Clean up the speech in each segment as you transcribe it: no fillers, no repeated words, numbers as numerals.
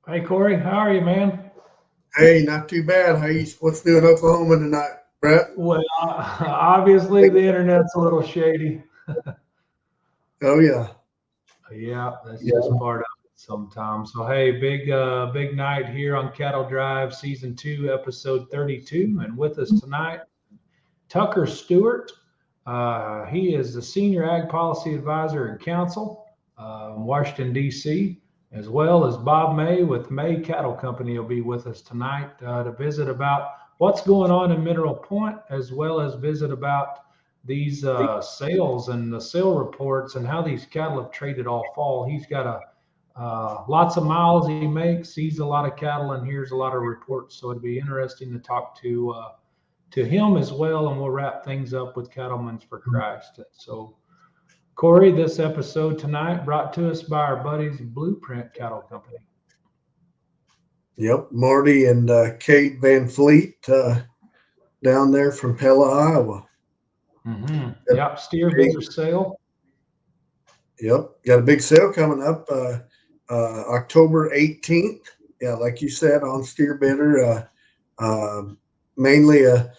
Hey Corey, how are you, man? Hey, not too bad. What's new in Oklahoma tonight, Brett? Well, obviously the internet's a little shady. Oh yeah, Yeah, that's just yeah. part of it sometimes. So hey, big night here on Cattle Drive, season 2, episode 32, and with us tonight, Tucker Stewart. He is the senior ag policy advisor and counsel in Washington D.C., as well as Bob May with May Cattle Company will be with us tonight to visit about what's going on in Mineral Point, as well as visit about these sales and the sale reports and how these cattle have traded all fall. He's got a lots of miles he makes, sees a lot of cattle, and hears a lot of reports. So it'd be interesting to talk to him as well, and we'll wrap things up with Cattlemen's for Christ. So, Corey, this episode tonight brought to us by our buddies Blueprint Cattle Company. Yep. Marty and Kate Van Fleet down there from Pella, Iowa. Mm-hmm. Got Yep, steer big, bigger sale. yep. Got a big sale coming up October 18th. Yeah, like you said, on Steer Bidder. Mainly a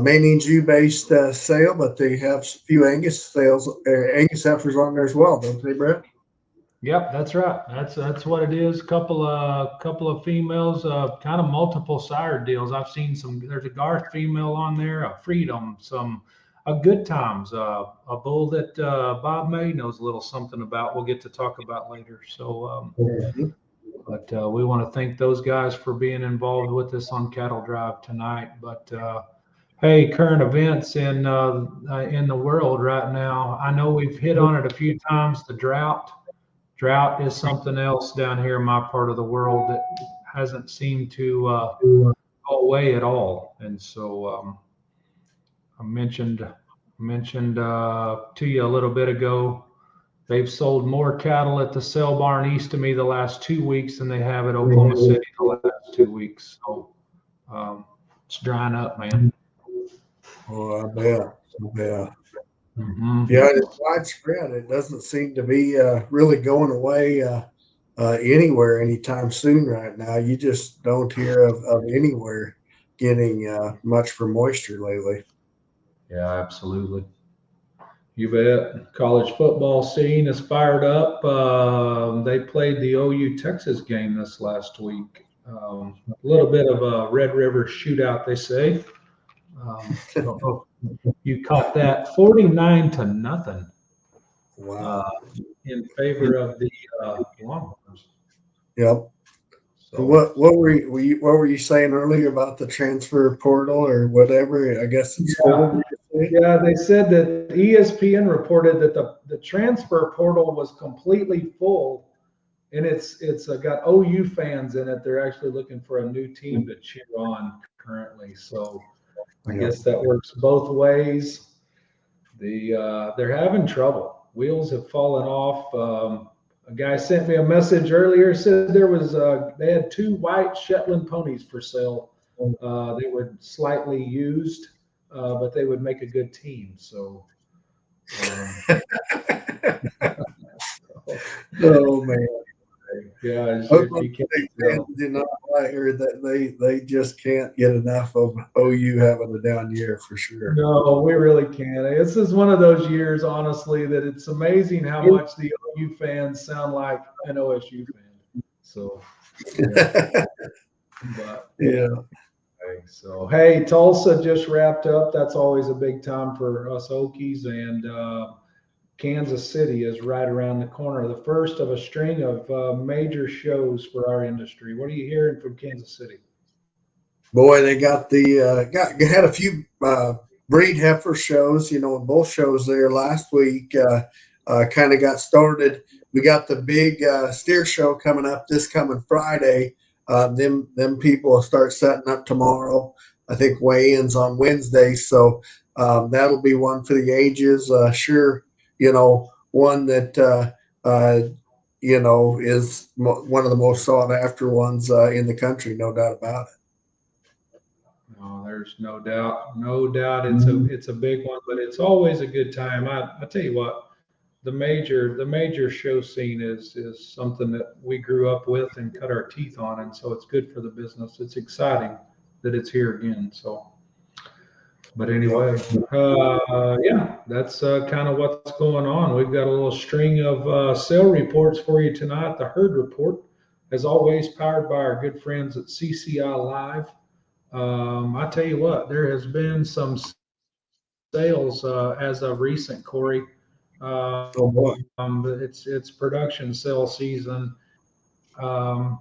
Maine Jew based sale, but they have a few Angus sales, Angus heifers on there as well, don't they, Brett? Yep, that's right. That's what it is. Couple of females, kind of multiple sire deals. I've seen some. There's a Garth female on there, a Freedom, some a Good Times, a bull that Bob May knows a little something about. We'll get to talk about later. So, Mhm. but we want to thank those guys for being involved with us on Cattle Drive tonight. But hey, current events in the world right now. I know we've hit on it a few times. The drought. Drought is something else down here in my part of the world that hasn't seemed to go away at all. And so I mentioned to you a little bit ago. They've sold more cattle at the sale barn east of me the last 2 weeks than they have at Oklahoma City the last 2 weeks. So it's drying up, man. Oh, I bet. Yeah. Hmm. Yeah, it's widespread. It doesn't seem to be really going away anywhere anytime soon right now. You just don't hear of anywhere getting much for moisture lately. Yeah, absolutely. You bet. College football scene is fired up. They played the OU Texas game this last week. A little bit of a Red River shootout, they say. Don't know if you caught that. 49-0 uh, Wow. in favor of the Longhorns. Yep. And So, what were you saying earlier about the transfer portal or whatever? I guess it's full. yeah, Did you say? yeah, they said that ESPN reported that the transfer portal was completely full, and it's got OU fans in it. They're actually looking for a new team to cheer on currently. So I Yep. guess that works both ways. They're having trouble. Wheels have fallen off. A guy sent me a message earlier. Said they had two white Shetland ponies for sale. They were slightly used, but they would make a good team. So um, Oh man. yeah, if Oklahoma you can't State fans tell. do not like or that they just can't get enough of OU having a down year for sure. No, we really can't. This is one of those years, honestly, that it's amazing how much the OU fans sound like an OSU fan. So, yeah, but Yeah. okay. So, hey, Tulsa just wrapped up. That's always a big time for us Okies, and Kansas City is right around the corner. The first of a string of major shows for our industry. What are you hearing from Kansas City? Boy, they got the got had a few breed heifer shows, bull shows there last week. Kind of got started. We got the big steer show coming up this coming Friday. Them people will start setting up tomorrow. I think weigh-ins on Wednesday, so that'll be one for the ages. Sure, one that is one of the most sought after ones in the country, no doubt about No, there's no doubt. No doubt it. it's a big one, but it's always a good time. I tell you what, the major show scene is something that we grew up with and cut our teeth on, and so it's good for the business. It's exciting that it's here again. So, but anyway, yeah, that's kind of what's going on. We've got a little string of sale reports for you tonight. The herd report, as always, powered by our good friends at CCI Live. I tell you what, there has been some sales as of recent, Corey. Oh boy. It's production sale season. Um,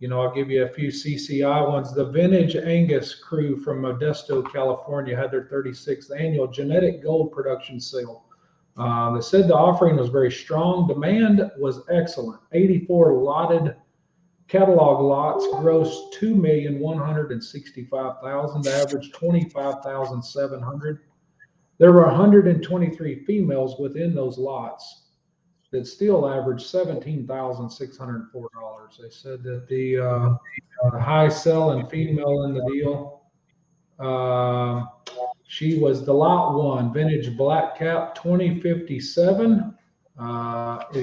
I'll give you a few CCI ones. The Vintage Angus crew from Modesto, California, had their 36th annual genetic gold production sale. They said the offering was very strong. Demand was excellent. 84 lotted catalog lots grossed $2,165,000, average 25,700. There were 123 females within those lots that still averaged $17,604. They said that the high selling female in the deal, she was the lot one, vintage black cap 2057.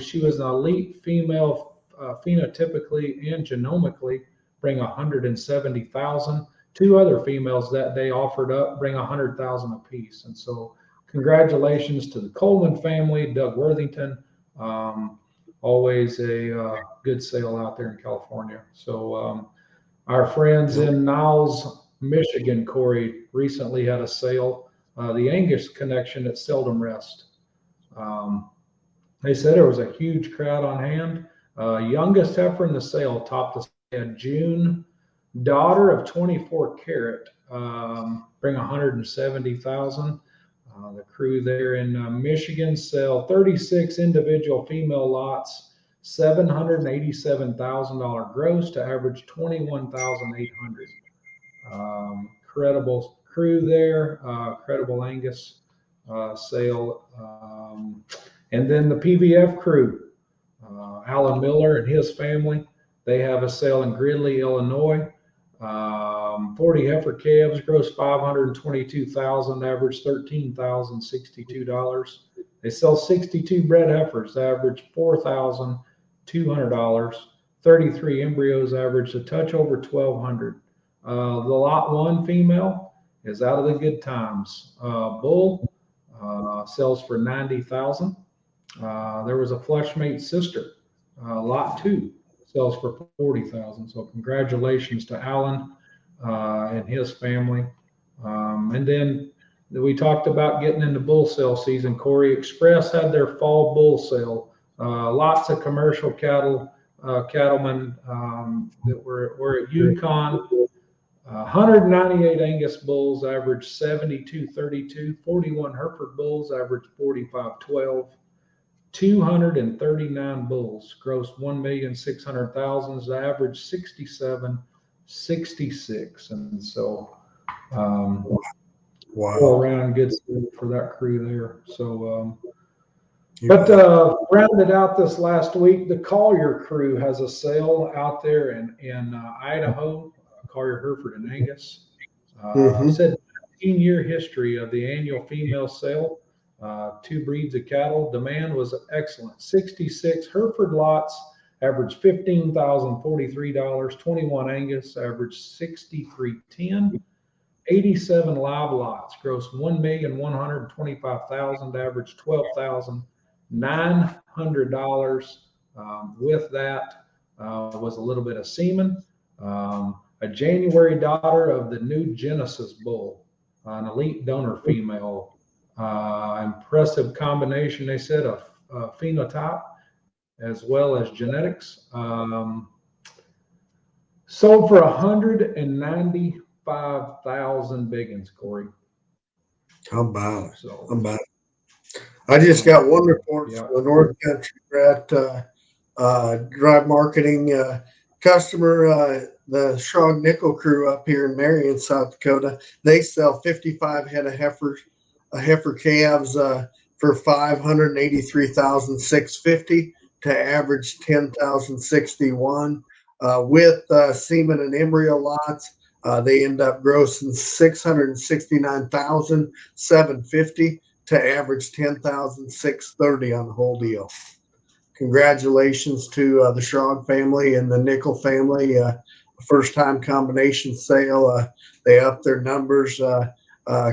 She was an elite female, phenotypically and genomically, bring 170,000. Two other females that they offered up bring 100,000 apiece. And so congratulations to the Coleman family, Doug Worthington. Always a good sale out there in California. So our friends in Niles, Michigan, Corey, recently had a sale. The Angus connection at Seldom Rest. They said there was a huge crowd on hand. Youngest heifer in the sale topped the sale, June, daughter of 24 carat, bring 170,000. The crew there in Michigan sell 36 individual female lots, $787,000 gross to average 21,800. Credible crew there, credible Angus sale. And then the PVF crew, Alan Miller and his family, they have a sale in Gridley, Illinois. 40 heifer calves, gross 522,000, average $13,062. They sell 62 bred heifers, average $4,200. 33 embryos, average a touch over 1,200. The lot one female is out of the good times. Bull sells for 90,000. There was a flush mate sister, lot two, sells for 40,000. So congratulations to Alan and his family. And then we talked about getting into bull sale season. Corey Express had their fall bull sale. Lots of commercial cattlemen that were at Yukon. 198 Angus bulls averaged 72.32. 41 Hereford bulls averaged 45.12. 239 bulls grossed 1,600,000, average 67.66, and so wow, all around good for that crew there. So but rounded out this last week, the Collier crew has a sale out there in Idaho. Collier, Hereford, and Angus. Said 15-year history of the annual female sale. Two breeds of cattle. Demand was excellent. 66 Hereford lots averaged $15,043. 21 Angus averaged $63.10. 87 live lots gross $1,125,000, average $12,900. With that was a little bit of semen. A January daughter of the new Genesis bull, an elite donor female. Impressive combination, they said, of phenotype as well as genetics. Sold for 195,000 biggins, Corey. How about it? I just got one report from the North Country Rat Drive Marketing customer, the Shrog Nickel crew up here in Marion, South Dakota. They sell 55 head of heifer calves for $583,650 to average $10,061. With semen and embryo lots, they end up grossing $669,750 to average 10,630 on the whole deal. Congratulations to the Schrog family and the Nickel family. First time combination sale. They upped their numbers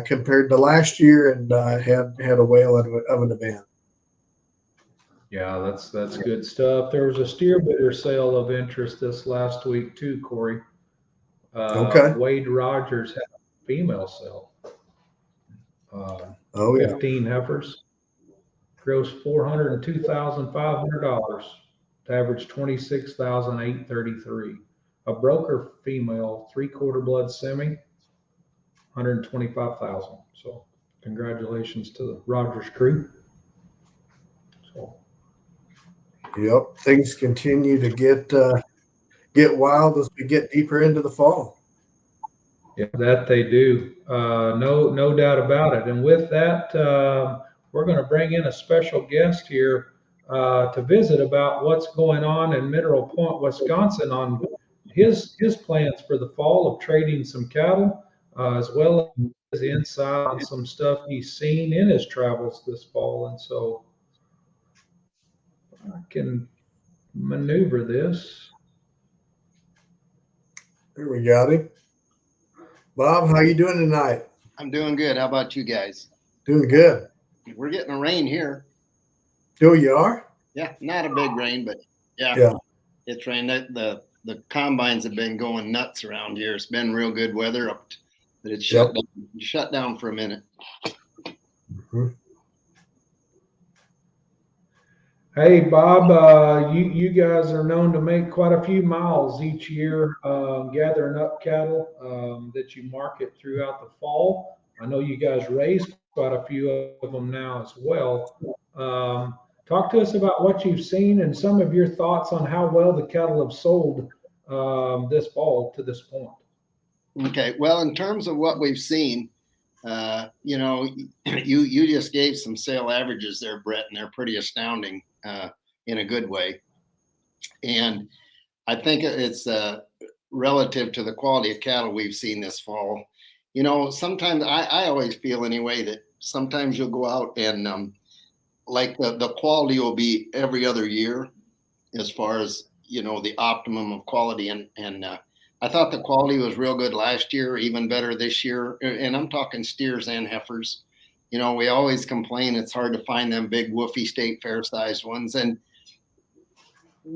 compared to last year and had a whale of an event. Yeah, that's good stuff. There was a steer bidder sale of interest this last week too, Corey. Okay. Wade Rogers had a female sale. Oh yeah. 15 heifers, gross $402,500 to average 26,833. A broker female 3/4 blood semi, 125,000. So congratulations to the Rogers crew. So yep, things continue to get wild as we get deeper into the fall. yeah, that they do. No doubt about it. And with that, we're going to bring in a special guest here to visit about what's going on in Mineral Point, Wisconsin, on his plans for the fall of trading some cattle, as well as insight on some stuff he's seen in his travels this fall. And so I can maneuver this. There we got him. Bob, how you doing tonight? I'm doing good. How about you guys? Doing good. We're getting a rain here. Oh, you are? Yeah, not a big rain, but yeah. It's rain. The combines have been going nuts around here. It's been real good weather, but it's shut down for a minute. Mm-hmm. Hey, Bob, you guys are known to make quite a few miles each year gathering up cattle that you market throughout the fall. I know you guys raise quite a few of them now as well. Talk to us about what you've seen and some of your thoughts on how well the cattle have sold this fall to this point. Okay, well, in terms of what we've seen, you just gave some sale averages there, Brett, and they're pretty astounding in a good way. And I think it's relative to the quality of cattle we've seen this fall. Sometimes I always feel anyway that sometimes you'll go out and like the quality will be every other year as far as, the optimum of quality. And I thought the quality was real good last year, even better this year. And I'm talking steers and heifers. We always complain it's hard to find them big woofy state fair sized ones. And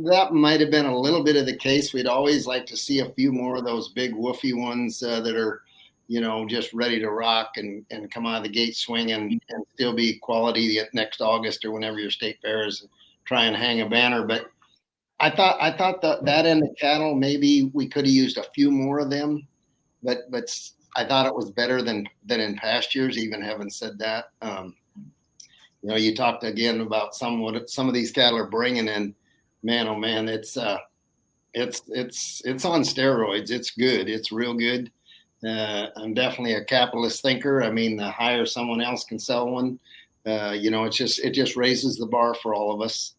that might have been a little bit of the case. We'd always like to see a few more of those big woofy ones that are, just ready to rock and come out of the gate swinging and still be quality next August or whenever your state fair is, try and hang a banner. But I thought that end of cattle, maybe we could have used a few more of them, but I thought it was better than in past years. Even having said that, you talked again about what some of these cattle are bringing in. Man, oh man, it's on steroids. It's good. It's real good. I'm definitely a capitalist thinker. I mean, the higher someone else can sell one, it just raises the bar for all of us.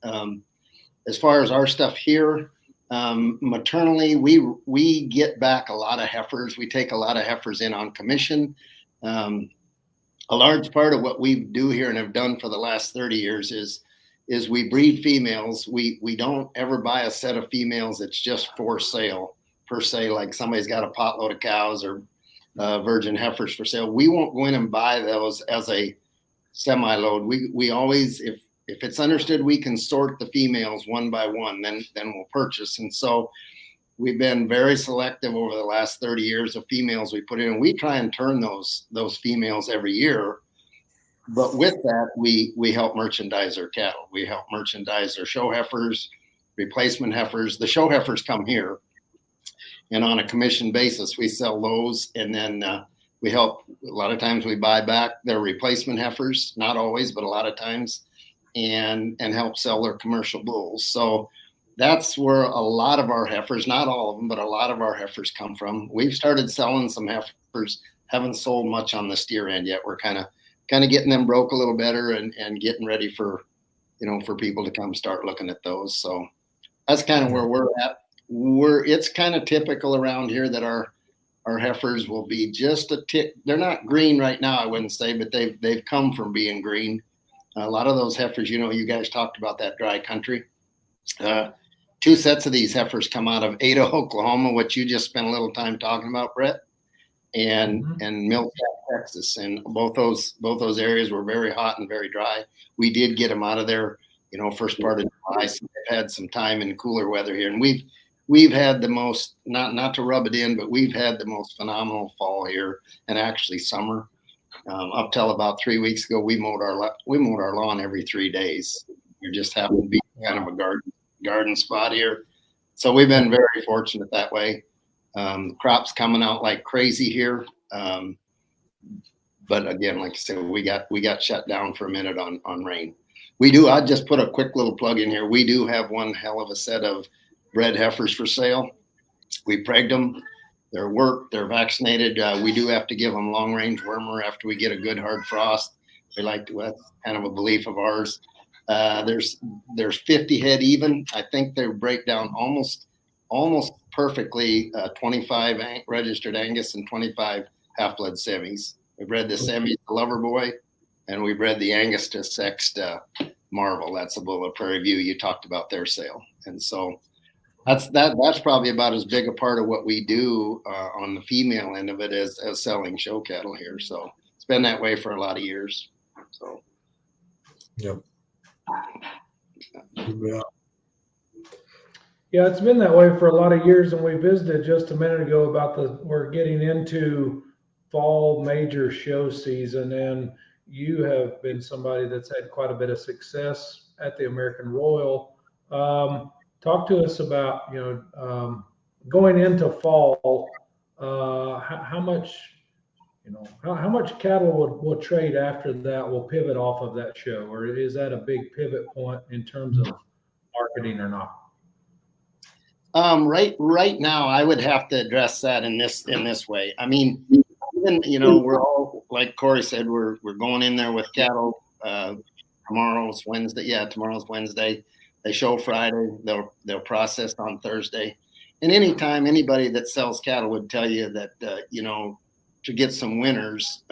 As far as our stuff here, maternally, we get back a lot of heifers. We take a lot of heifers in on commission. A large part of what we do here and have done for the last 30 years is we breed females. We don't ever buy a set of females that's just for sale per se, like somebody's got a potload of cows or virgin heifers for sale. We won't go in and buy those as a semi-load. We always, if it's understood we can sort the females one by one, then we'll purchase. And so we've been very selective over the last 30 years of females we put in. We try and turn those females every year. But with that, we help merchandise our cattle. We help merchandise our show heifers, replacement heifers. The show heifers come here, and on a commission basis, we sell those. And then we help, a lot of times we buy back their replacement heifers, not always, but a lot of times, and help sell their commercial bulls. So that's where a lot of our heifers, not all of them, but a lot of our heifers come from. We've started selling some heifers, haven't sold much on the steer end yet. We're kind of getting them broke a little better and getting ready for people to come start looking at those. So that's kind of where we're at. It's kind of typical around here that our our heifers will be just a tick. They're not green right now, I wouldn't say, but they've come from being green. A lot of those heifers, you guys talked about that dry country. 2 sets of these heifers come out of Ada, Oklahoma, which you just spent a little time talking about, Brett, and Millcap, Texas, and both those areas were very hot and very dry. We did get them out of there, first part of July. So they've had some time in cooler weather here, and we've had the most, not to rub it in, but we've had the most phenomenal fall here, and actually summer. Up till about 3 weeks ago, we mowed our lawn every 3 days. We just happened to be kind of a garden spot here, so we've been very fortunate that way. Crops coming out like crazy here, but again, like I said, we got shut down for a minute on rain. I just put a quick little plug in here. We do have one hell of a set of bred heifers for sale. We pregged them. They're worked. They're vaccinated. We do have to give them long range wormer after we get a good hard frost. That's kind of a belief of ours. There's 50 head even. I think they break down almost perfectly. 25 registered Angus and 25 half blood semis. We bred the semi to Lover Boy, and we bred the Angus to Sexed Marvel. That's a bull of Prairie View. You talked about their sale, and so that's probably about as big a part of what we do on the female end of it as selling show cattle here. So it's been that way for a lot of years. So. Yep. Yeah, it's been that way for a lot of years, and we visited just a minute ago about we're getting into fall major show season, and you have been somebody that's had quite a bit of success at the American Royal. Talk to us about, going into fall, how much, how much cattle will trade after that will pivot off of that show, or is that a big pivot point in terms of marketing or not? Right now, I would have to address that in this way. I mean, even, we're all, like Corey said, we're going in there with cattle. Tomorrow's Wednesday. Yeah, tomorrow's Wednesday. They show Friday. They'll process on Thursday. And anytime anybody that sells cattle would tell you that to get some winners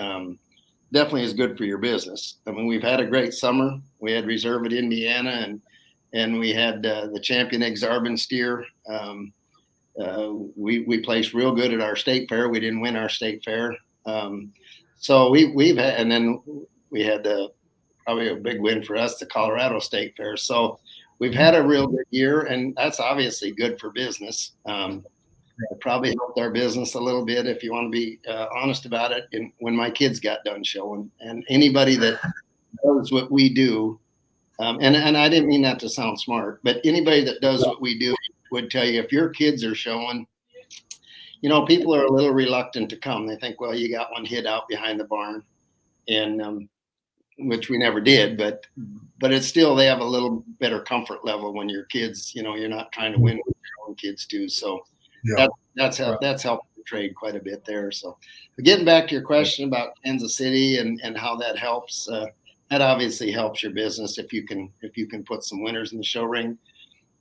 definitely is good for your business. I mean, we've had a great summer. We had Reserve at Indiana, and we had the champion Exarban steer. We placed real good at our state fair. We didn't win our state fair. So we've had, and then we had probably a big win for us, the Colorado State Fair. So we've had a real good year, and that's obviously good for business. It probably helped our business a little bit, if you want to be honest about it, when my kids got done showing. And anybody that does what we do, and I didn't mean that to sound smart, but anybody that does what we do would tell you, if your kids are showing, people are a little reluctant to come. They think, well, you got one hid out behind the barn, and which we never did, but it's still, they have a little better comfort level when your kids, you're not trying to win with your own kids too. So that's helped the trade quite a bit there. So getting back to your question about Kansas City and how that helps, that obviously helps your business if you can put some winners in the show ring.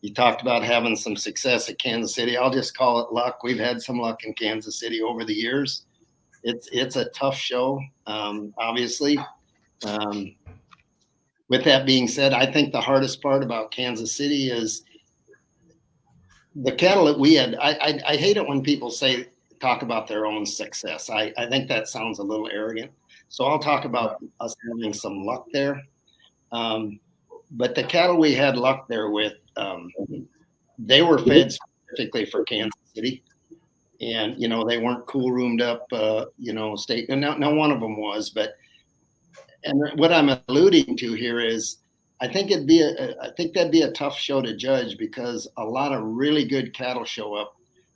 You talked about having some success at Kansas City. I'll just call it luck. We've had some luck in Kansas City over the years. It's a tough show, obviously. With that being said, I think the hardest part about Kansas City is the cattle that we had. I hate it when people talk about their own success. I think that sounds a little arrogant. So I'll talk about us having some luck there. But the cattle we had luck there with, they were fed specifically for Kansas City. And, they weren't cool roomed up, state. And no one of them was. And what I'm alluding to here is, I think that'd be a tough show to judge, because a lot of really good cattle show up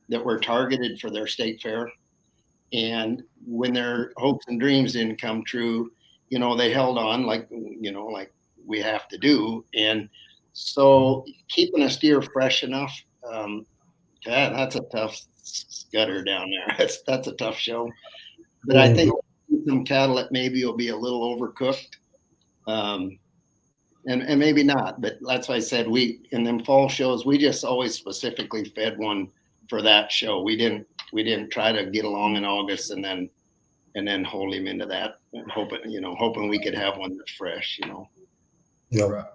that were targeted for their state fair. And when their hopes and dreams didn't come true, they held on like we have to do. And so keeping a steer fresh enough, that's a tough gutter down there. That's a tough show. But I think some cattle that maybe will be a little overcooked, and maybe not. But that's why I said in them fall shows, we just always specifically fed one for that show. We didn't we didn't try to get along in August and then hold him into that, and hoping we could have one that's fresh. Yep. Right.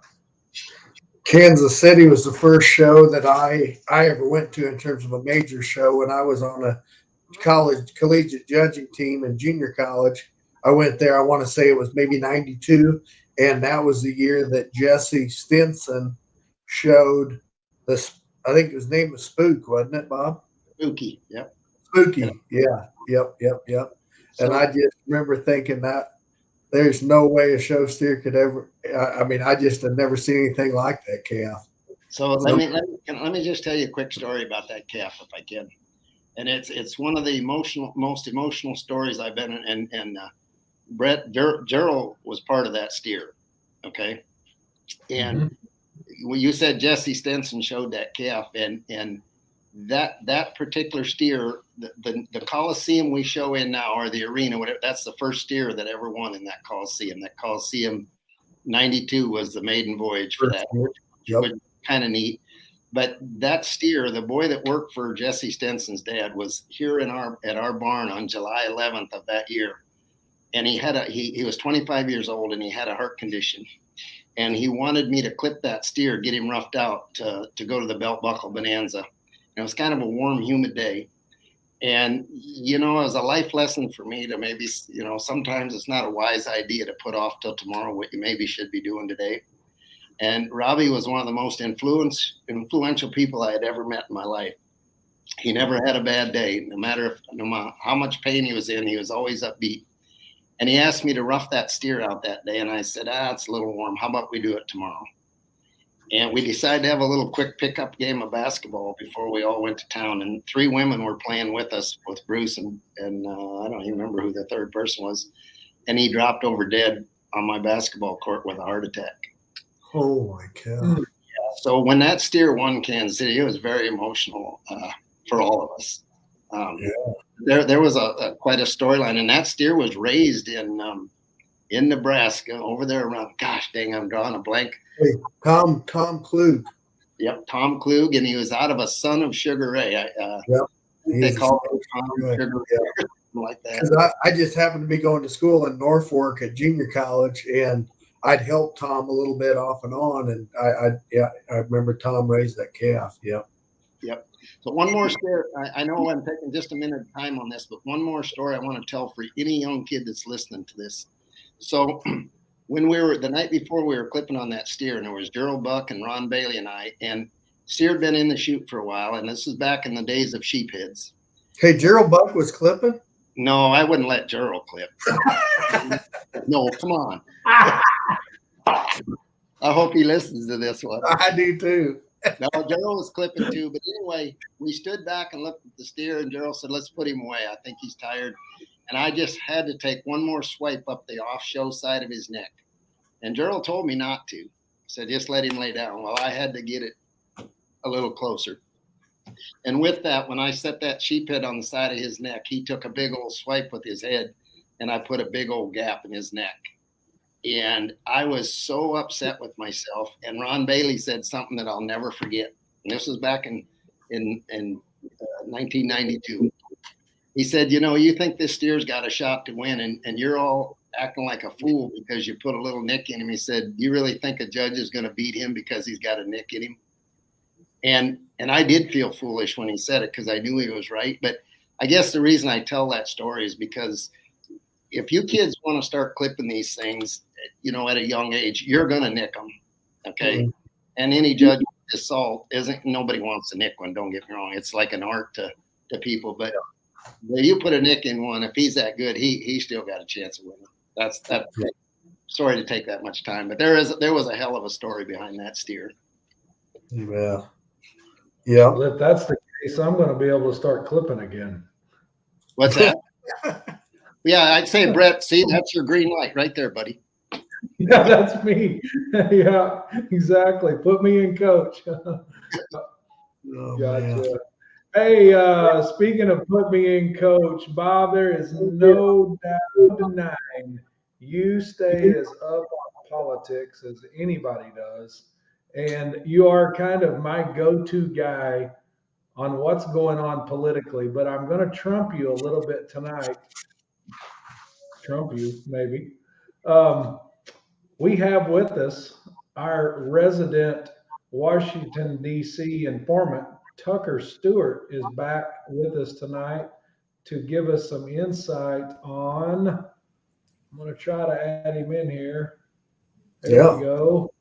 Kansas City was the first show that I ever went to in terms of a major show. When I was on a collegiate judging team in junior college, I went there. I want to say it was maybe 92. And that was the year that Jesse Stinson showed this. I think his name was Spook, wasn't it, Bob? Spooky. Yep. Spooky. Yeah. Yep. And I just remember thinking that there's no way a show steer could ever. I mean, I just had never seen anything like that calf. So let me just tell you a quick story about that calf, if I can. And it's one of the most emotional stories I've been in. And Brett Gerald was part of that steer. Okay. And when you said Jesse Stinson showed that calf, and that particular steer, the Coliseum we show in now, or the arena, whatever, that's the first steer that ever won in that Coliseum. That Coliseum 92 was the maiden voyage for that, which was kind of neat. But that steer, the boy that worked for Jesse Stinson's dad, was here at our barn on July 11th of that year. And he was 25 years old, and he had a heart condition. And he wanted me to clip that steer, get him roughed out to go to the belt buckle bonanza. And it was kind of a warm, humid day. And, it was a life lesson for me to maybe, sometimes it's not a wise idea to put off till tomorrow what you maybe should be doing today. And Robbie was one of the most influential people I had ever met in my life. He never had a bad day, no matter how much pain he was in, he was always upbeat. And he asked me to rough that steer out that day. And I said, it's a little warm. How about we do it tomorrow? And we decided to have a little quick pickup game of basketball before we all went to town. And 3 women were playing with us, with Bruce and I don't even remember who the third person was. And he dropped over dead on my basketball court with a heart attack. Oh my God. Yeah, so when that steer won Kansas City, it was very emotional for all of us. There was quite a storyline, and that steer was raised in Nebraska over there around. Gosh dang, I'm drawing a blank. Hey, Tom Klug. Yep, Tom Klug, and he was out of a son of Sugar Ray. They called him Tom Sugar Ray, something like that. Because I just happened to be going to school in Norfolk at junior college, and I'd helped Tom a little bit off and on, and I remember Tom raised that calf. Yep. So one more story. I know I'm taking just a minute of time on this, but one more story I want to tell for any young kid that's listening to this. So when the night before we were clipping on that steer, and there was Gerald Buck and Ron Bailey and I, and steer had been in the chute for a while, and this was back in the days of sheepheads. Hey, Gerald Buck was clipping? No, I wouldn't let Gerald clip. No, come on. I hope he listens to this one. I do too. No, Gerald was clipping too. But anyway, we stood back and looked at the steer, and Gerald said, let's put him away. I think he's tired. And I just had to take one more swipe up the off-show side of his neck. And Gerald told me not to. He said, just let him lay down. Well, I had to get it a little closer. And with that, when I set that sheephead on the side of his neck, he took a big old swipe with his head, and I put a big old gap in his neck. And I was so upset with myself. And Ron Bailey said something that I'll never forget. And this was back in 1992. He said, you think this steer's got a shot to win, and you're all acting like a fool because you put a little nick in him. He said, you really think a judge is going to beat him because he's got a nick in him? And I did feel foolish when he said it because I knew he was right. But I guess the reason I tell that story is because if you kids want to start clipping these things, at a young age, you're going to nick them. Okay. Mm-hmm. And any judge with assault nobody wants to nick one. Don't get me wrong. It's like an art to people, but you put a nick in one, if he's that good, he still got a chance of winning. That's sorry to take that much time, but there was a hell of a story behind that steer. Yeah. Well, if that's the case, I'm going to be able to start clipping again. What's that? Yeah, I'd say, Brett, see, that's your green light right there, buddy. Yeah, that's me. Yeah, exactly. Put me in, coach. Gotcha. Man. Hey, speaking of put me in, coach, Bob, there is no doubt denying you stay as up on politics as anybody does. And you are kind of my go-to guy on what's going on politically, but I'm going to trump you a little bit tonight. Trump you, maybe. We have with us our resident Washington, D.C. informant, Tucker Stewart, is back with us tonight to give us some insight on. I'm going to try to add him in here. There we go.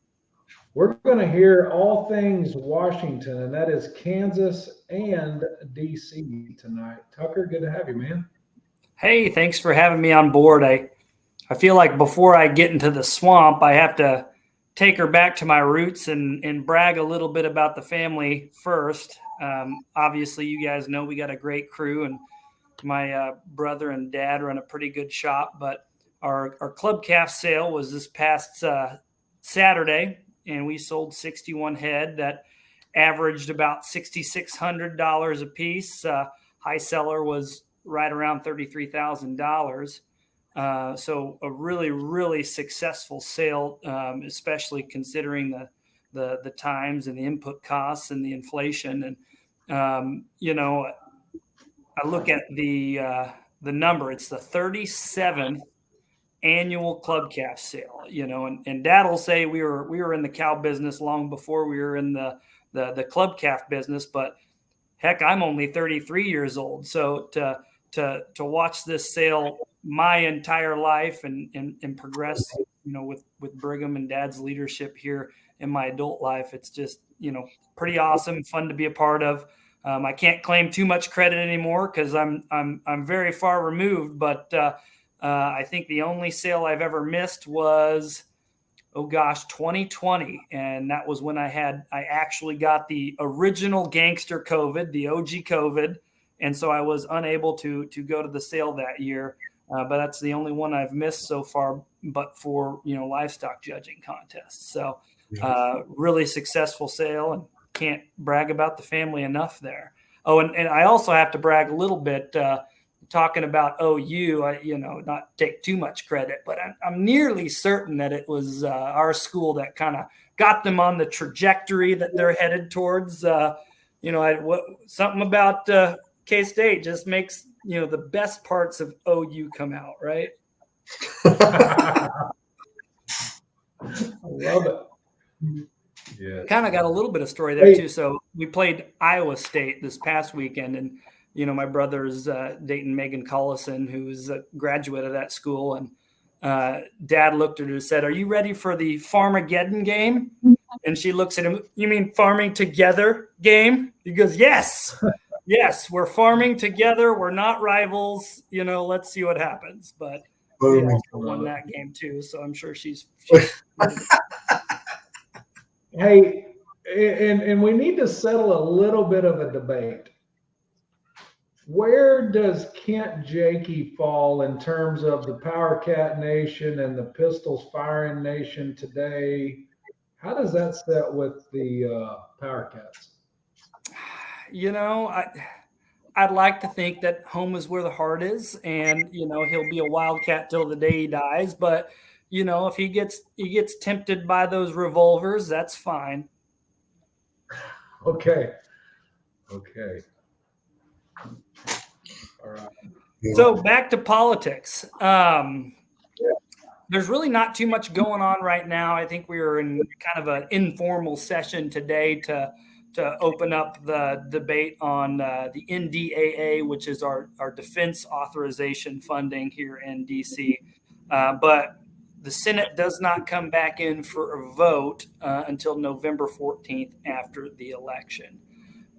We're going to hear all things Washington, and that is Kansas and D.C. tonight. Tucker, good to have you, man. Hey, thanks for having me on board. I feel like before I get into the swamp, I have to take her back to my roots and brag a little bit about the family first. Obviously, you guys know we got a great crew, and my brother and dad run a pretty good shop. But our club calf sale was this past Saturday, and we sold 61 head that averaged about $6,600 a piece. High seller was right around $33,000. So a really, really successful sale, especially considering the times and the input costs and the inflation. And, I look at the number, it's the 37th annual club calf sale, and Dad will say we were in the cow business long before we were in the club calf business, but heck, I'm only 33 years old. So to watch this sale my entire life and progress, with Brigham and Dad's leadership here in my adult life, it's just, pretty awesome, fun to be a part of. I can't claim too much credit anymore because I'm very far removed, but I think the only sale I've ever missed was, 2020. And that was when I actually got the original gangster COVID, the OG COVID. And so I was unable to go to the sale that year. But that's the only one I've missed so far, but for, livestock judging contests. So really successful sale, and can't brag about the family enough there. Oh, and I also have to brag a little bit, talking about OU, not take too much credit, but I'm nearly certain that it was our school that kind of got them on the trajectory that they're headed towards. Something about K-State just makes, the best parts of OU come out, right? I love it. Yeah. Kind of got a little bit of story there too. So we played Iowa State this past weekend, and my brother's dating Megan Collison, who's a graduate of that school, and Dad looked at her and said, "Are you ready for the Farmageddon game?" And she looks at him, "You mean farming together game?" He goes, "Yes, yes, we're farming together. We're not rivals. Let's see what happens." But we also won that game too, so I'm sure she's Hey, and we need to settle a little bit of a debate. Where does Kent Jakey fall in terms of the Power Cat Nation and the Pistols Firing Nation today? How does that sit with the Power Cats? I'd like to think that home is where the heart is, and he'll be a Wildcat till the day he dies. But if he gets tempted by those revolvers, that's fine. Okay. All right. So back to politics. There's really not too much going on right now. I think we are in kind of an informal session today to open up the debate on the NDAA, which is our defense authorization funding here in DC. But the Senate does not come back in for a vote until November 14th after the election.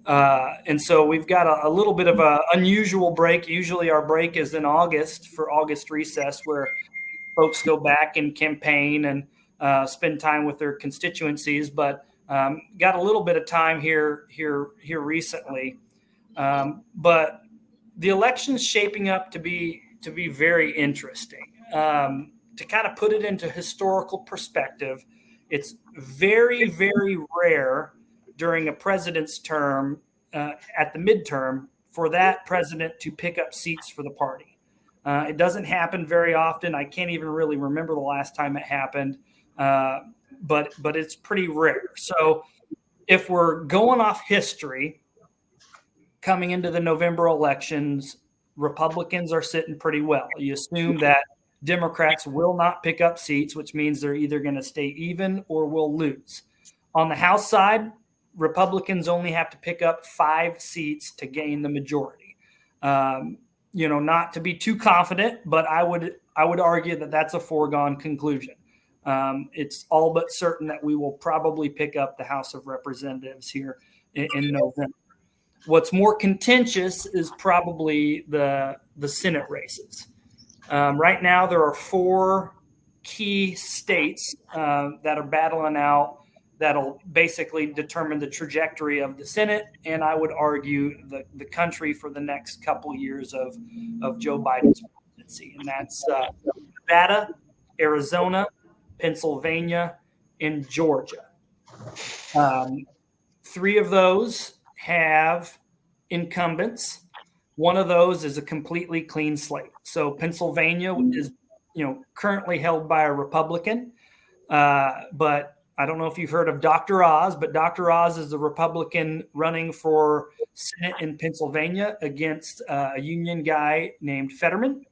And so we've got a little bit of an unusual break. Usually our break is in August for August recess, where folks go back and campaign and spend time with their constituencies. But got a little bit of time here recently. But the election's shaping up to be very interesting. To kind of put it into historical perspective, it's very, very rare during a president's term at the midterm for that president to pick up seats for the party. It doesn't happen very often. I can't even really remember the last time it happened, but it's pretty rare. So if we're going off history, coming into the November elections, Republicans are sitting pretty well. You assume that Democrats will not pick up seats, which means they're either going to stay even or will lose. On the House side, Republicans only have to pick up 5 seats to gain the majority. Not to be too confident, but I would argue that that's a foregone conclusion. It's all but certain that we will probably pick up the House of Representatives here in November. What's more contentious is probably the Senate races. Right now, there are 4 key states that are battling out that'll basically determine the trajectory of the Senate, and I would argue the country for the next couple years of Joe Biden's presidency. And that's Nevada, Arizona, Pennsylvania, and Georgia. 3 of those have incumbents. One of those is a completely clean slate. So Pennsylvania is, currently held by a Republican, but I don't know if you've heard of Dr. Oz, but Dr. Oz is a Republican running for Senate in Pennsylvania against a union guy named Fetterman.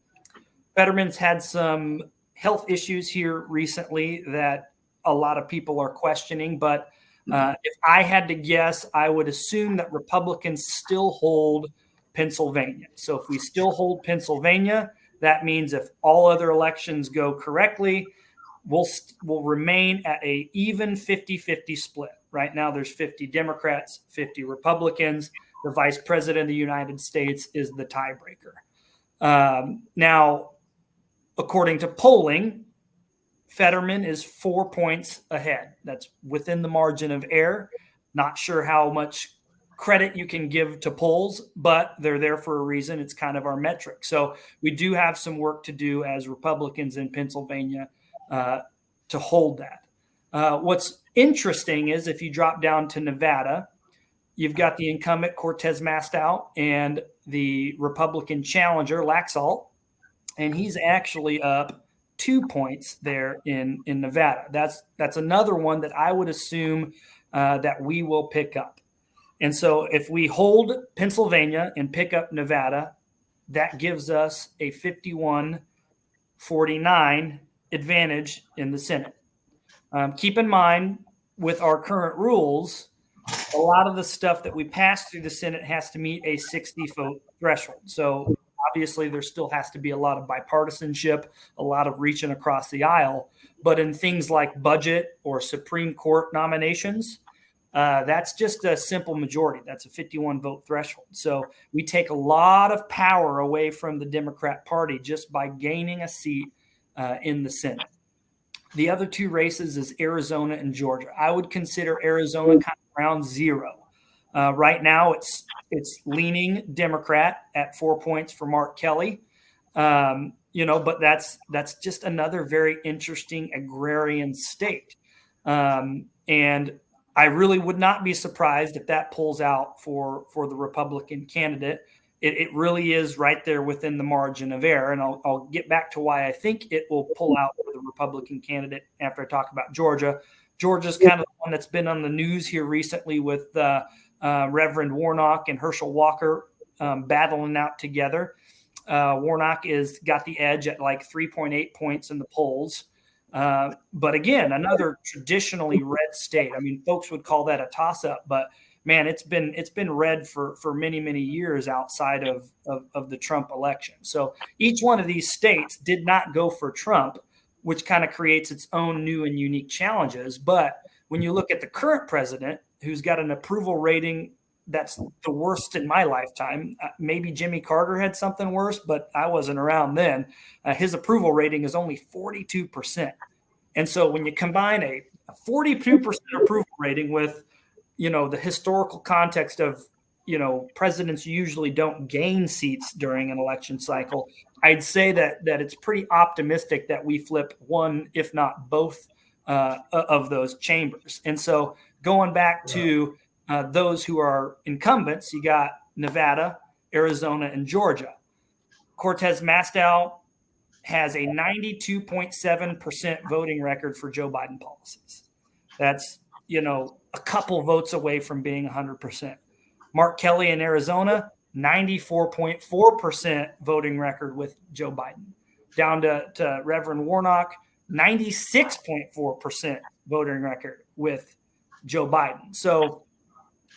Fetterman's had some health issues here recently that a lot of people are questioning, but if I had to guess, I would assume that Republicans still hold Pennsylvania. So if we still hold Pennsylvania, that means if all other elections go correctly, we'll remain at a even 50-50 split. Right now, there's 50 Democrats, 50 Republicans. The vice president of the United States is the tiebreaker. Now, according to polling, Fetterman is 4 points ahead. That's within the margin of error. Not sure how much credit you can give to polls, but they're there for a reason. It's kind of our metric. So we do have some work to do as Republicans in Pennsylvania to hold that. What's interesting is if you drop down to Nevada, you've got the incumbent Cortez Masto and the Republican challenger Laxalt, and he's actually up 2 points there in Nevada. That's another one that I would assume that we will pick up. And so if we hold Pennsylvania and pick up Nevada, that gives us a 51-49 advantage in the Senate. Keep in mind, with our current rules, a lot of the stuff that we pass through the Senate has to meet a 60-vote threshold. So obviously there still has to be a lot of bipartisanship, a lot of reaching across the aisle. But in things like budget or Supreme Court nominations, that's just a simple majority. That's a 51-vote threshold. So we take a lot of power away from the Democrat Party just by gaining a seat in the Senate. The other 2 races is Arizona and Georgia. I would consider Arizona kind of around 0. Right now, it's leaning Democrat at 4 points for Mark Kelly. But that's just another very interesting agrarian state. And I really would not be surprised if that pulls out for the Republican candidate. It really is right there within the margin of error. And I'll get back to why I think it will pull out for the Republican candidate after I talk about Georgia. Georgia's kind of the one that's been on the news here recently with Reverend Warnock and Herschel Walker battling out together. Warnock got the edge at like 3.8 points in the polls. But again, another traditionally red state. I mean, folks would call that a toss-up, but man, it's been red for many, many years outside of the Trump election. So each one of these states did not go for Trump, which kind of creates its own new and unique challenges. But when you look at the current president, who's got an approval rating that's the worst in my lifetime, maybe Jimmy Carter had something worse, but I wasn't around then. His approval rating is only 42%. And so when you combine a 42% approval rating with, the historical context of, presidents usually don't gain seats during an election cycle, I'd say that it's pretty optimistic that we flip one, if not both, of those chambers. And so going back to those who are incumbents, you got Nevada, Arizona, and Georgia. Cortez Masto has a 92.7% voting record for Joe Biden policies. That's, a couple votes away from being 100%. Mark Kelly in Arizona, 94.4% voting record with Joe Biden. Down to Reverend Warnock, 96.4% voting record with Joe Biden. So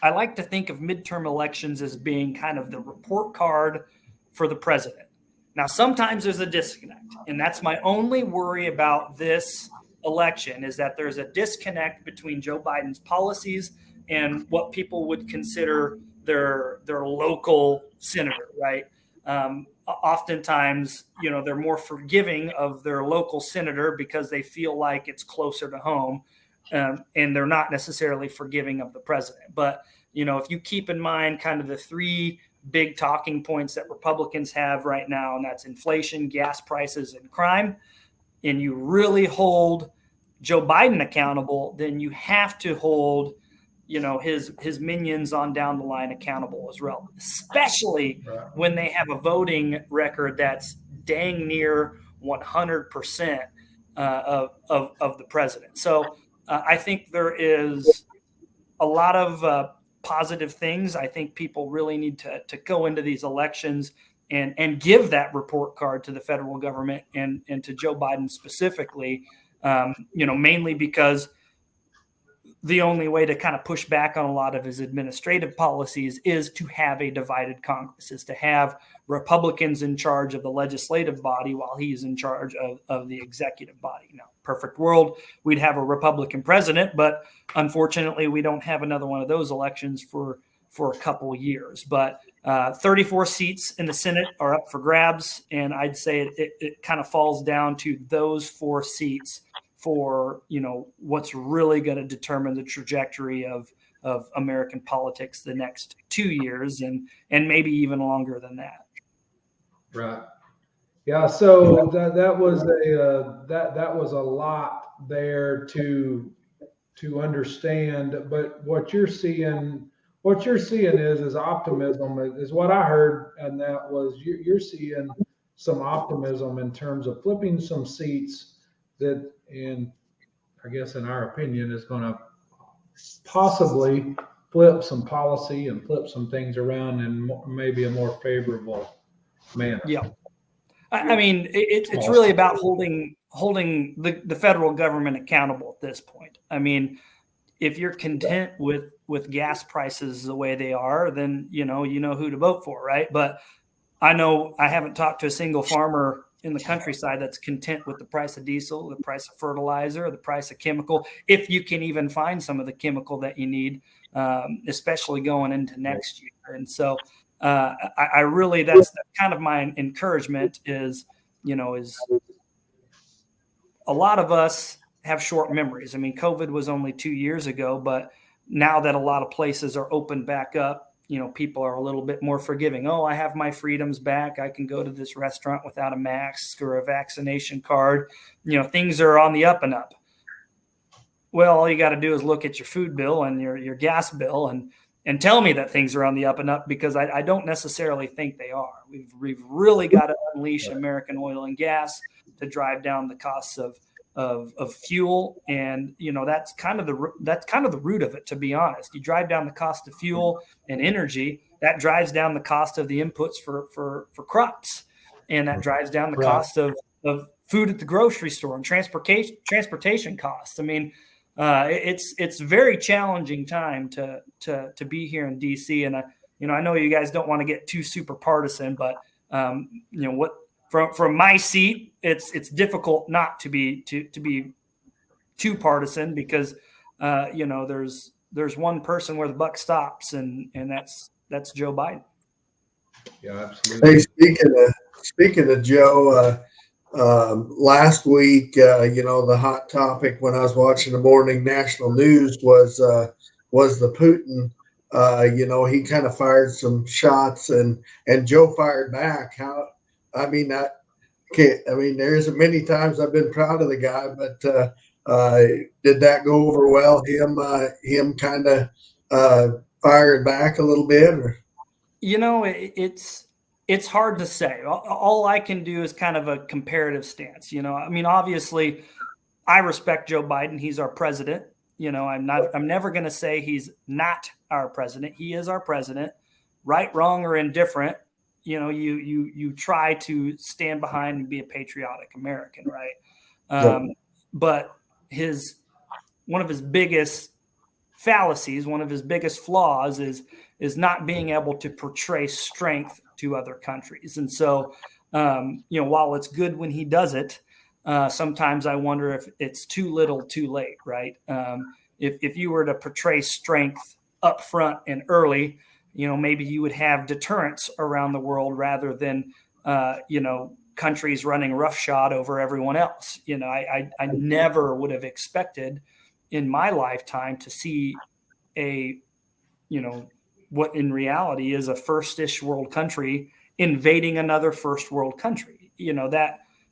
I like to think of midterm elections as being kind of the report card for the president. Now, sometimes there's a disconnect, and that's my only worry about this election, is that there's a disconnect between Joe Biden's policies and what people would consider their local senator, right? Oftentimes, they're more forgiving of their local senator because they feel like it's closer to home, and they're not necessarily forgiving of the president. But, if you keep in mind kind of the three big talking points that Republicans have right now, and that's inflation, gas prices, and crime, and you really hold Joe Biden accountable, then you have to hold his minions on down the line accountable as well, especially when they have a voting record that's dang near 100% of the president. So I think there is a lot of positive things. I think people really need to go into these elections and give that report card to the federal government and to Joe Biden specifically, mainly because the only way to kind of push back on a lot of his administrative policies is to have a divided Congress, is to have Republicans in charge of the legislative body while he's in charge of the executive body. Now, perfect world, we'd have a Republican president, but unfortunately, we don't have another one of those elections for a couple years. But 34 seats in the Senate are up for grabs, and I'd say it kind of falls down to those 4 seats for what's really going to determine the trajectory of American politics the next 2 years and maybe even longer than that. Right. Yeah. So that was a lot there to understand. But what you're seeing is optimism is what I heard, and that was you're seeing some optimism in terms of flipping some seats that, in I guess in our opinion, is going to possibly flip some policy and flip some things around in maybe a more favorable manner. Yeah. I mean, it's really about holding the federal government accountable at this point. I mean, if you're content with gas prices the way they are, then you know who to vote for, right? But I know I haven't talked to a single farmer in the countryside that's content with the price of diesel, the price of fertilizer, the price of chemical, if you can even find some of the chemical that you need, especially going into next year. And so I really, that's kind of my encouragement is a lot of us have short memories. I mean, COVID was only 2 years ago, but now that a lot of places are open back up, people are a little bit more forgiving. Oh, I have my freedoms back. I can go to this restaurant without a mask or a vaccination card. Things are on the up and up. Well, all you got to do is look at your food bill and your gas bill and tell me that things are on the up and up, because I don't necessarily think they are. We've really got to unleash American oil and gas to drive down the costs of fuel, and that's kind of the root of it, to be honest. You drive down the cost of fuel and energy, that drives down the cost of the inputs for crops, and that drives down the cost of food at the grocery store and transportation costs. I mean, it's a very challenging time to be here in DC, and I know you guys don't want to get too super partisan, but what. From my seat, it's difficult not to be too partisan, because there's one person where the buck stops, and that's Joe Biden. Yeah, absolutely. Hey, speaking of Joe, last week, the hot topic when I was watching the morning national news was the Putin. He kind of fired some shots, and Joe fired back. There isn't many times I've been proud of the guy, but did that go over well? Him kind of fired back a little bit, or? It's hard to say. All I can do is kind of a comparative stance. Obviously, I respect Joe Biden. He's our president. I'm never going to say he's not our president. He is our president, right, wrong, or indifferent. You try to stand behind and be a patriotic American, right? But one of his biggest fallacies, one of his biggest flaws is not being able to portray strength to other countries. And so, while it's good when he does it, sometimes I wonder if it's too little, too late, right? If you were to portray strength up front and early, maybe you would have deterrence around the world rather than, countries running roughshod over everyone else. I never would have expected in my lifetime to see what in reality is a first-ish world country invading another first world country.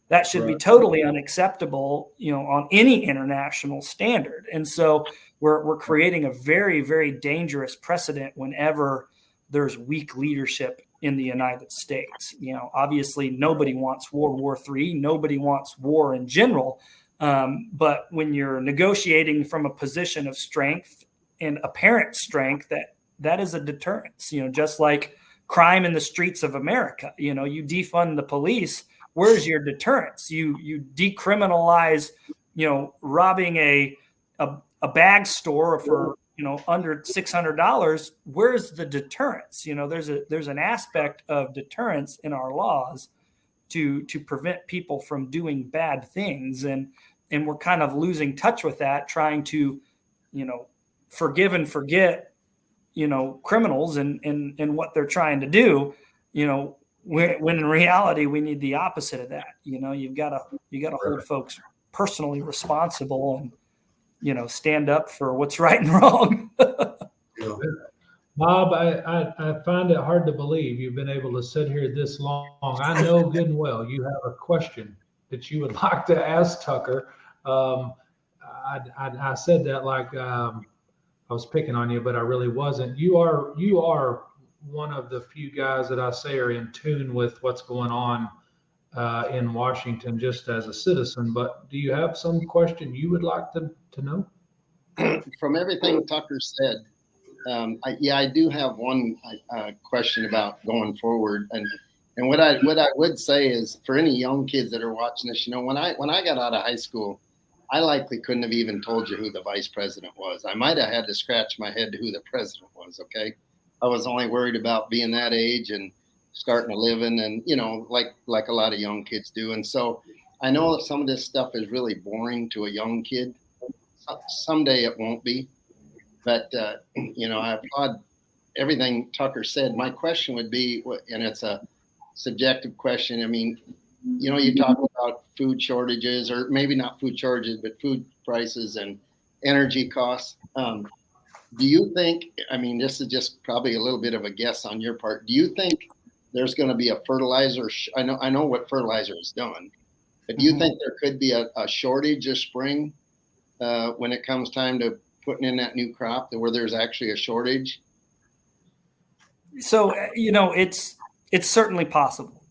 That should be totally unacceptable, on any international standard. And so we're creating a very, very dangerous precedent whenever there's weak leadership in the United States. Obviously nobody wants World War III. Nobody wants war in general. But when you're negotiating from a position of strength and apparent strength, that is a deterrence, just like crime in the streets of America. You defund the police. Where's your deterrence? You decriminalize, robbing a bag store for, under $600. Where's the deterrence? There's an aspect of deterrence in our laws to prevent people from doing bad things. And we're kind of losing touch with that, trying to, forgive and forget, criminals and what they're trying to do, when in reality, we need the opposite of that. You've got to hold folks personally responsible and, stand up for what's right and wrong. Bob, I find it hard to believe you've been able to sit here this long. I know good and well you have a question that you would like to ask Tucker. I said that like I was picking on you, but I really wasn't. You are one of the few guys that I say are in tune with what's going on in Washington just as a citizen. But do you have some question you would like to know? From everything Tucker said, I do have one question about going forward. And what I would say is, for any young kids that are watching this, when I got out of high school, I likely couldn't have even told you who the vice president was. I might have had to scratch my head to who the president was. Okay. I was only worried about being that age and starting a living and, like a lot of young kids do. And so I know some of this stuff is really boring to a young kid. Someday it won't be, but, I applaud everything Tucker said. My question would be, and it's a subjective question. I mean, you talk about food shortages, or maybe not food shortages, but food prices and energy costs. Do you think, this is just probably a little bit of a guess on your part. Do you think there's going to be a fertilizer? I know what fertilizer is done, but do you think there could be a shortage this spring when it comes time to putting in that new crop, where there's actually a shortage? So, it's certainly possible.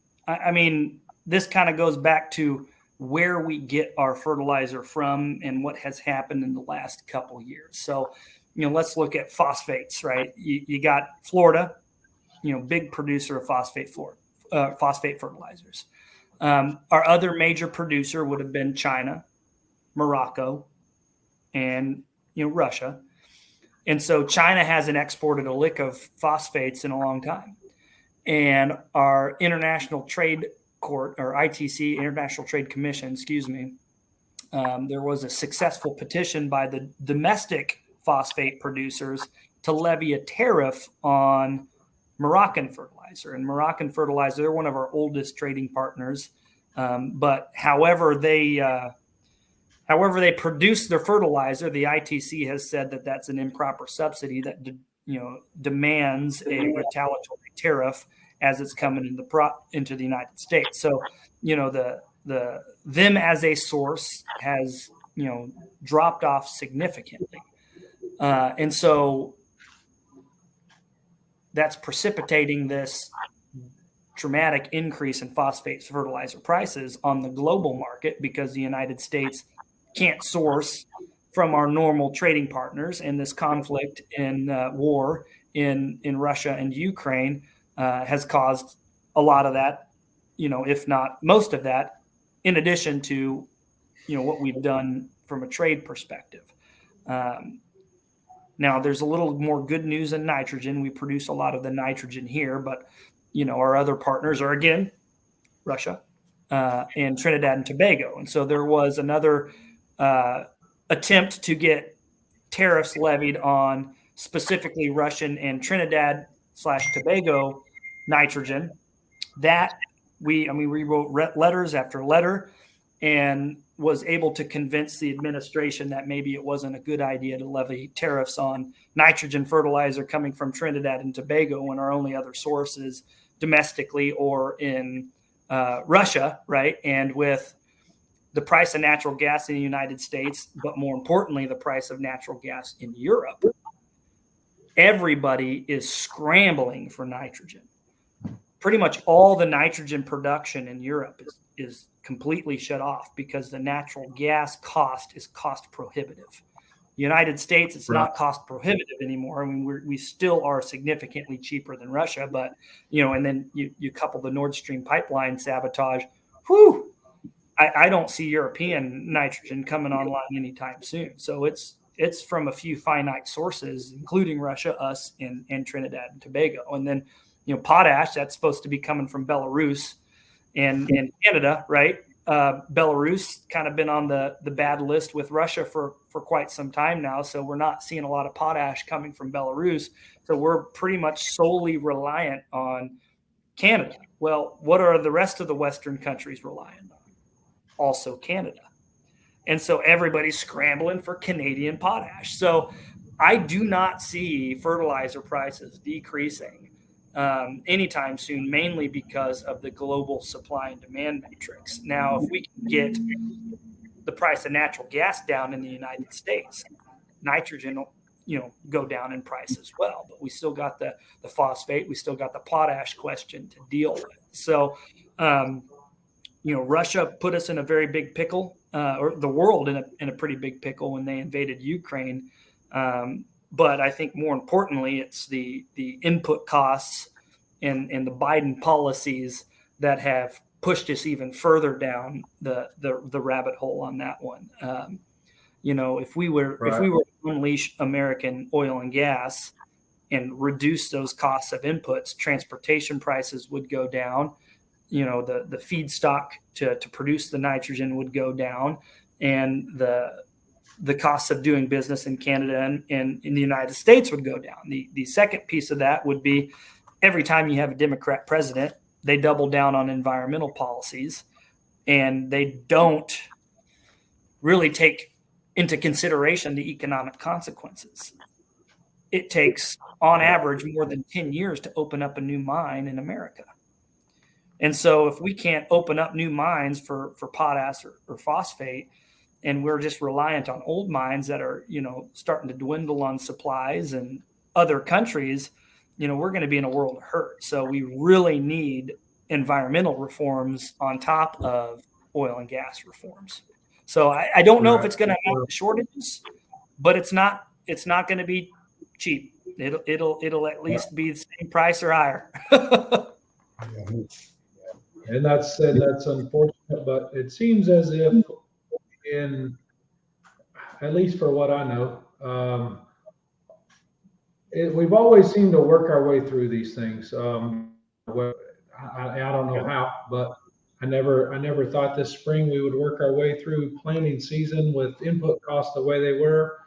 This kind of goes back to where we get our fertilizer from and what has happened in the last couple of years. So, let's look at phosphates, right? You got Florida, big producer of phosphate fertilizers. Our other major producer would have been China, Morocco, and Russia. And so China hasn't exported a lick of phosphates in a long time. And our International Trade Court, or ITC, International Trade Commission, there was a successful petition by the domestic phosphate producers to levy a tariff on Moroccan fertilizer. And Moroccan fertilizer, they're one of our oldest trading partners. But however they produce their fertilizer, the ITC has said that that's an improper subsidy that demands a retaliatory tariff as it's coming into the United States. So, them as a source has dropped off significantly, and so that's precipitating this dramatic increase in phosphate fertilizer prices on the global market, because the United States can't source from our normal trading partners, and this conflict and war in Russia and Ukraine has caused a lot of that, if not most of that, in addition to, what we've done from a trade perspective. Now, there's a little more good news in nitrogen. We produce a lot of the nitrogen here, but, our other partners are, again, Russia and Trinidad and Tobago. And so there was another attempt to get tariffs levied on specifically Russian and Trinidad/Tobago nitrogen. That we wrote letters after letter and was able to convince the administration that maybe it wasn't a good idea to levy tariffs on nitrogen fertilizer coming from Trinidad and Tobago when our only other source is domestically or in Russia, right? And with the price of natural gas in the United States, but more importantly, the price of natural gas in Europe, everybody is scrambling for nitrogen. Pretty much all the nitrogen production in Europe is completely shut off because the natural gas cost is cost prohibitive. The United States, it's not cost prohibitive anymore. I mean, we still are significantly cheaper than Russia, but, and then you couple the Nord Stream pipeline sabotage, I don't see European nitrogen coming online anytime soon. So it's from a few finite sources, including Russia, us, and Trinidad and Tobago. And then, potash, that's supposed to be coming from Belarus and Canada, right? Belarus kind of been on the bad list with Russia for quite some time now. So we're not seeing a lot of potash coming from Belarus. So we're pretty much solely reliant on Canada. Well, what are the rest of the Western countries reliant on? Also Canada. And so everybody's scrambling for Canadian potash. So I do not see fertilizer prices decreasing anytime soon, mainly because of the global supply and demand matrix. Now, if we can get the price of natural gas down in the United States, nitrogen will, go down in price as well. But we still got the phosphate, we still got the potash question to deal with. So, Russia put us in a very big pickle, or the world in a pretty big pickle when they invaded Ukraine. But I think more importantly, it's the input costs and the Biden policies that have pushed us even further down the rabbit hole on that one. If we were to unleash American oil and gas and reduce those costs of inputs, transportation prices would go down. The feedstock to produce the nitrogen would go down, and the costs of doing business in Canada and in the United States would go down. The second piece of that would be every time you have a Democrat president, they double down on environmental policies, and they don't really take into consideration the economic consequences. It takes, on average, more than 10 years to open up a new mine in America. And so if we can't open up new mines for potash or phosphate, and we're just reliant on old mines that are, starting to dwindle on supplies and other countries, we're going to be in a world of hurt. So we really need environmental reforms on top of oil and gas reforms. So I don't know if it's going to have shortages, but it's not going to be cheap. It'll at least be the same price or higher. And that's unfortunate, but it seems as if, at least for what I know, we've always seemed to work our way through these things. I don't know how, but I never thought this spring we would work our way through planting season with input costs the way they were.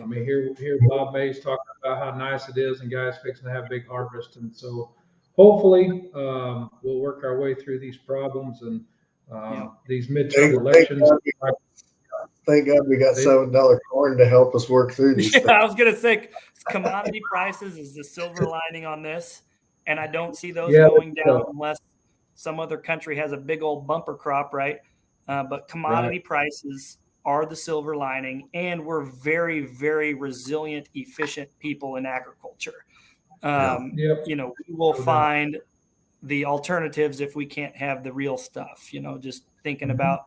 I mean, here Bob Mays talking about how nice it is and guys fixing to have big harvest, and so hopefully we'll work our way through these problems and these midterm elections. Thank God we got $7 corn to help us work through these things. I was going to say commodity prices is the silver lining on this, and I don't see those going down unless some other country has a big old bumper crop, right? But commodity prices are the silver lining, and we're very, very resilient, efficient people in agriculture. We will find the alternatives if we can't have the real stuff. Just thinking about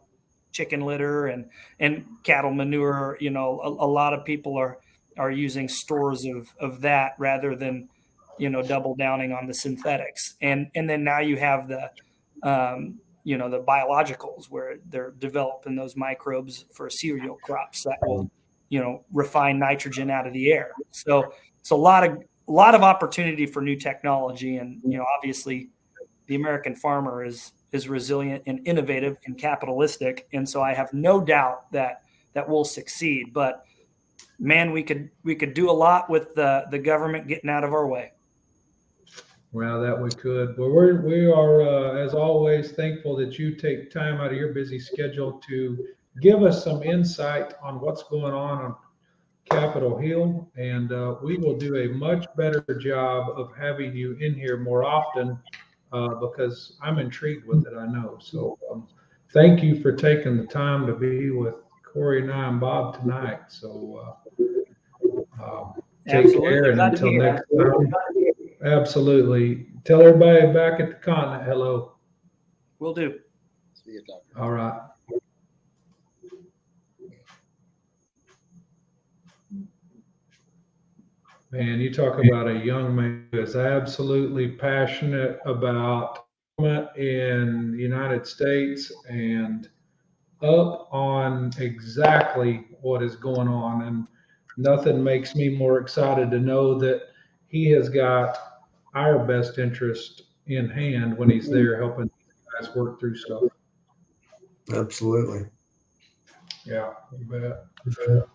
chicken litter and cattle manure. You know, a lot of people are using stores of that rather than, you know, double downing on the synthetics. And then now you have the you know, the biologicals where they're developing those microbes for cereal crops that will, you know, refine nitrogen out of the air. So it's a lot of opportunity for new technology. And, you know, obviously the American farmer is resilient and innovative and capitalistic. And so I have no doubt that we'll succeed. But man, we could do a lot with the government getting out of our way. Well, that we could. Well, we are as always thankful that you take time out of your busy schedule to give us some insight on what's going on Capitol Hill, and we will do a much better job of having you in here more often because I'm intrigued with it. I know. So thank you for taking the time to be with Corey and I and Bob tonight. So take care, and until next time. Absolutely. Tell everybody back at the continent hello. Will do. See you, Tucker. All right. Man, you talk about a young man who is absolutely passionate about government in the United States and up on exactly what is going on. And nothing makes me more excited to know that he has got our best interest in hand when he's there helping guys work through stuff. Absolutely. Yeah, you bet.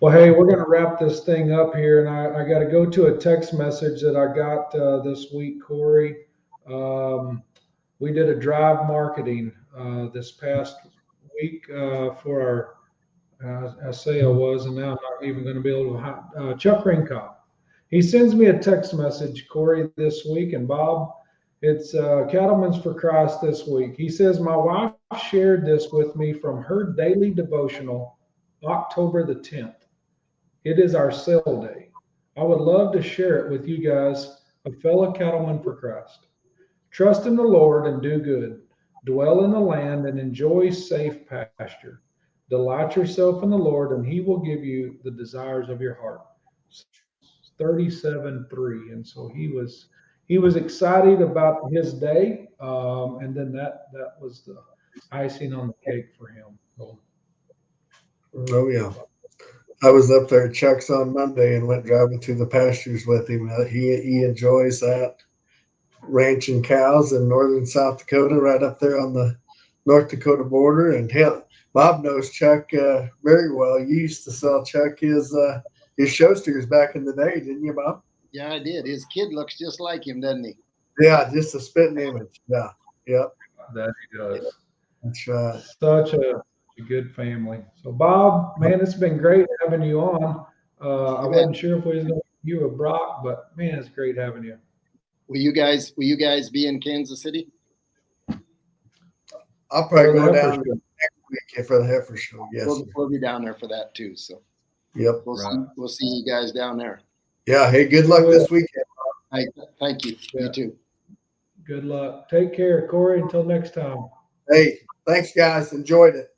Well, hey, we're going to wrap this thing up here, and I got to go to a text message that I got this week, Corey. We did a drive marketing this past week for our, I say I was, and now I'm not even going to be able to, Chuck Ringcott. He sends me a text message, Corey, this week, and Bob, it's Cattlemen's for Christ this week. He says, my wife shared this with me from her daily devotional, October the 10th. It is our sale day. I would love to share it with you guys, a fellow cattleman for Christ. Trust in the Lord and do good. Dwell in the land and enjoy safe pasture. Delight yourself in the Lord, and he will give you the desires of your heart. 37:3. And so he was excited about his day, and then that was the icing on the cake for him. So, oh yeah, I was up there at Chuck's on Monday and went driving through the pastures with him. He enjoys that, ranching cows in northern South Dakota, right up there on the North Dakota border. And hell, Bob knows Chuck very well. You used to sell Chuck his show steers back in the day, didn't you, Bob? Yeah, I did. His kid looks just like him, doesn't he? Yeah, just a spitting image. Yeah, yep. that he does. That's right. Such a good family. So, Bob, man, it's been great having you on. I wasn't sure if we was going to you or Brock, but man, it's great having you. Will you guys be in Kansas City? I'll probably go down next week for the heifer show. Yes, we'll be down there for that too. So, yep, we'll see you guys down there. Yeah. Hey, good luck this weekend. Hey, thank you. Yeah. You too. Good luck. Take care, Corey. Until next time. Hey, thanks, guys. Enjoyed it.